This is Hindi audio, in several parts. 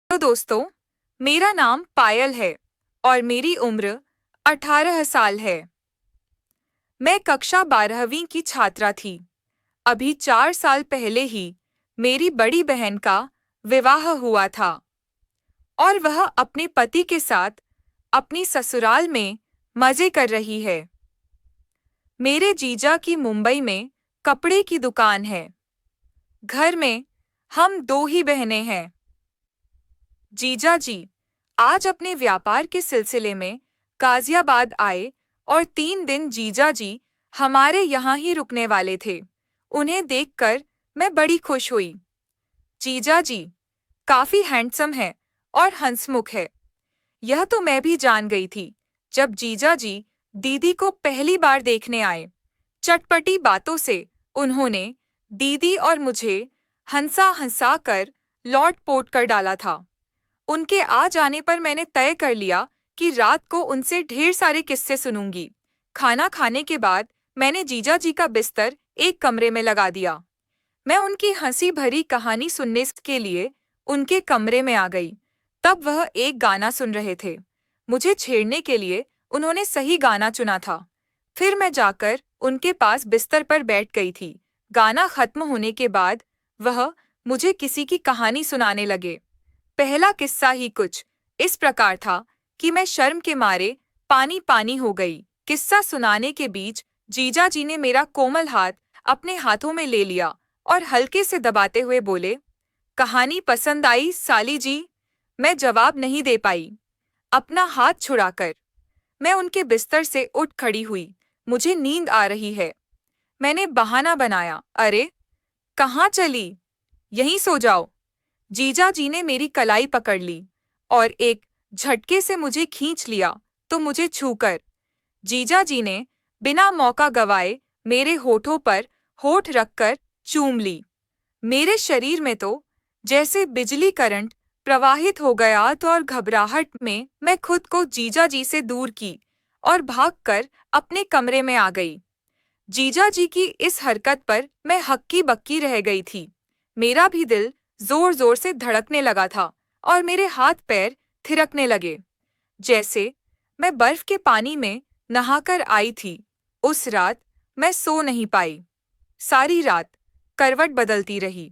तो दोस्तों, मेरा नाम पायल है और मेरी उम्र 18 साल है। मैं कक्षा 12वीं की छात्रा थी। अभी 4 साल पहले ही मेरी बड़ी बहन का विवाह हुआ था और वह अपने पति के साथ अपनी ससुराल में मजे कर रही है। मेरे जीजा की मुंबई में कपड़े की दुकान है। घर में हम दो ही बहनें हैं। जीजा जी आज अपने व्यापार के सिलसिले में गाजियाबाद आए और 3 दिन जीजा जी हमारे यहाँ ही रुकने वाले थे। उन्हें देखकर मैं बड़ी खुश हुई। जीजा जी काफी हैंडसम है और हंसमुख है। यह तो मैं भी जान गई थी जब जीजा जी दीदी को पहली बार देखने आए। चटपटी बातों से उन्होंने दीदी और मुझे हंसा हंसा कर लौट पोट कर डाला था। उनके आ जाने पर मैंने तय कर लिया कि रात को उनसे ढेर सारे किस्से सुनूंगी। खाना खाने के बाद मैंने जीजा जी का बिस्तर एक कमरे में लगा दिया। मैं उनकी हंसी भरी कहानी सुनने के लिए उनके कमरे में आ गई। तब वह एक गाना सुन रहे थे। मुझे छेड़ने के लिए उन्होंने सही गाना चुना था। फिर मैं जाकर उनके पास बिस्तर पर बैठ गई थी। गाना खत्म होने के बाद वह मुझे किसी की कहानी सुनाने लगे। पहला किस्सा ही कुछ इस प्रकार था कि मैं शर्म के मारे पानी पानी हो गई। किस्सा सुनाने के बीच जीजा जी ने मेरा कोमल हाथ अपने हाथों में ले लिया और हल्के से दबाते हुए बोले, कहानी पसंद आई साली जी? मैं जवाब नहीं दे पाई। अपना हाथ छुड़ाकर मैं उनके बिस्तर से उठ खड़ी हुई। मुझे नींद आ रही है। मैंने बहाना बनाया, अरे कहाँ चली? यहीं सो जाओ। जीजा जी ने मेरी कलाई पकड़ ली और एक झटके से मुझे खींच लिया तो मुझे छूकर जीजा जी ने बिना मौका गवाए मेरे होठों पर होठ रखकर चूम ली। मेरे शरीर में तो जैसे बिजली करंट प्रवाहित हो गया तो और घबराहट में मैं खुद को जीजा जी से दूर की और भागकर अपने कमरे में आ गई। जीजा जी की इस हरकत पर मैं हक्की बक्की रह गई थी। मेरा भी दिल जोर जोर से धड़कने लगा था और मेरे हाथ पैर थिरकने लगे, जैसे मैं बर्फ के पानी में नहाकर आई थी। उस रात मैं सो नहीं पाई। सारी रात करवट बदलती रही।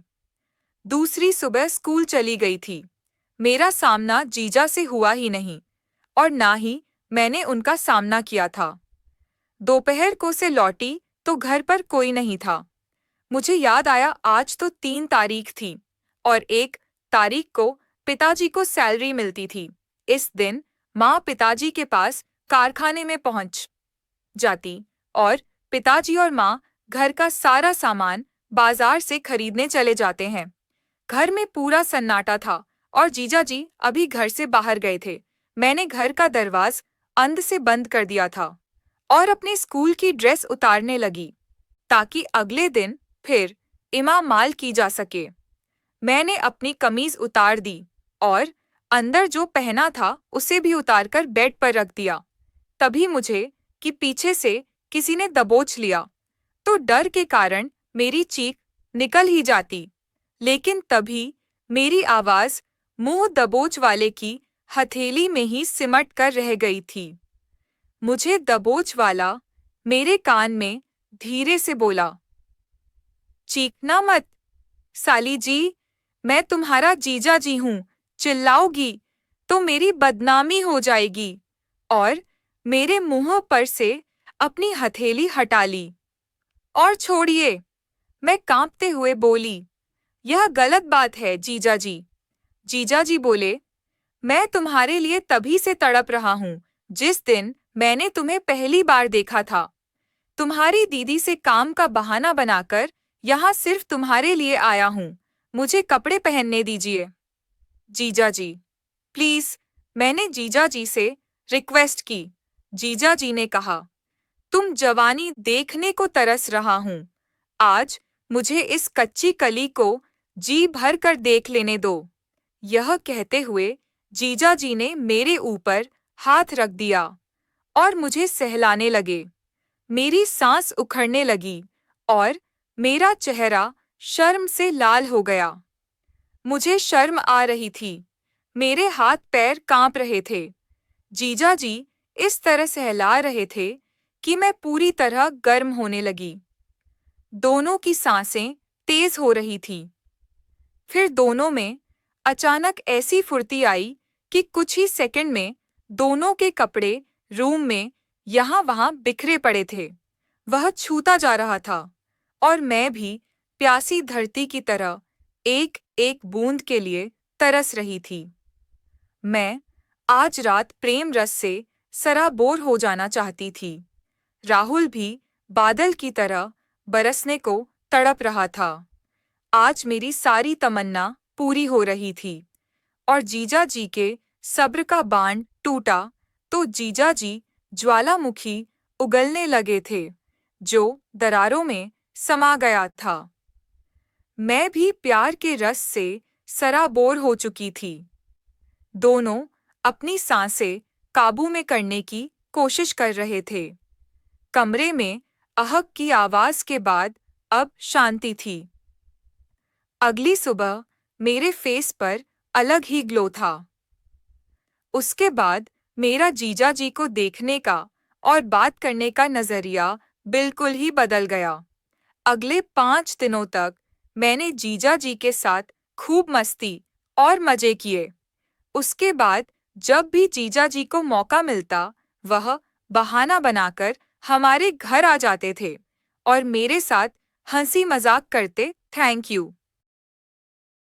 दूसरी सुबह स्कूल चली गई थी। मेरा सामना जीजा से हुआ ही नहीं और ना ही मैंने उनका सामना किया था। दोपहर को से लौटी तो घर पर कोई नहीं था। मुझे याद आया आज तो 3 तारीख थी और 1 तारीख को पिताजी को सैलरी मिलती थी। इस दिन माँ पिताजी के पास कारखाने में पहुंच जाती और पिताजी और माँ घर का सारा सामान बाजार से खरीदने चले जाते हैं। घर में पूरा सन्नाटा था और जीजा जी अभी घर से बाहर गए थे। मैंने घर का दरवाज अंद से बंद कर दिया था और अपने स्कूल की ड्रेस उतारने लगी ताकि अगले दिन फिर इमामाल की जा सके। मैंने अपनी कमीज उतार दी और अंदर जो पहना था उसे भी उतारकर बेड पर रख दिया। तभी मुझे कि पीछे से किसी ने दबोच लिया तो डर के कारण मेरी चीख निकल ही जाती, लेकिन तभी मेरी आवाज मुंह दबोच वाले की हथेली में ही सिमट कर रह गई थी। मुझे दबोच वाला मेरे कान में धीरे से बोला, चीखना मत साली जी, मैं तुम्हारा जीजा जी हूँ। चिल्लाओगी तो मेरी बदनामी हो जाएगी। और मेरे मुंह पर से अपनी हथेली हटा ली। और छोड़िए, मैं कांपते हुए बोली, यह गलत बात है जीजा जी। जीजा जी बोले, मैं तुम्हारे लिए तभी से तड़प रहा हूँ जिस दिन मैंने तुम्हें पहली बार देखा था। तुम्हारी दीदी से काम का बहाना बनाकर यहाँ सिर्फ तुम्हारे लिए आया हूँ। मुझे कपड़े पहनने दीजिए। जीजा जी प्लीज, मैंने जीजा जी से रिक्वेस्ट की। जीजा जी ने कहा, तुम जवानी देखने को तरस रहा हूँ। आज मुझे इस कच्ची कली को जी भर कर देख लेने दो। यह कहते हुए जीजा जी ने मेरे ऊपर हाथ रख दिया और मुझे सहलाने लगे। मेरी सांस उखड़ने लगी और मेरा चेहरा शर्म से लाल हो गया। मुझे शर्म आ रही थी। मेरे हाथ पैर कांप रहे थे। जीजा जी इस तरह सहला रहे थे कि मैं पूरी तरह गर्म होने लगी। दोनों की सांसें तेज हो रही थी। फिर दोनों में अचानक ऐसी फुर्ती आई कि कुछ ही सेकंड में दोनों के कपड़े रूम में यहाँ-वहाँ बिखरे पड़े थे। वह छूता जा रहा था और मैं भी प्यासी धरती की तरह एक एक बूंद के लिए तरस रही थी। मैं आज रात प्रेम रस से सराबोर हो जाना चाहती थी। राहुल भी बादल की तरह बरसने को तड़प रहा था। आज मेरी सारी तमन्ना पूरी हो रही थी और जीजा जी के सब्र का बांध टूटा तो जीजा जी ज्वालामुखी उगलने लगे थे, जो दरारों में समा गया था। मैं भी प्यार के रस से सराबोर हो चुकी थी। दोनों अपनी सांसें काबू में करने की कोशिश कर रहे थे। कमरे में आहक की आवाज के बाद अब शांति थी। अगली सुबह मेरे फेस पर अलग ही ग्लो था। उसके बाद मेरा जीजा जी को देखने का और बात करने का नजरिया बिल्कुल ही बदल गया। अगले 5 दिनों तक मैंने जीजा जी के साथ खूब मस्ती और मजे किए। उसके बाद जब भी जीजा जी को मौका मिलता, वह बहाना बनाकर हमारे घर आ जाते थे और मेरे साथ हंसी मजाक करते। Thank you.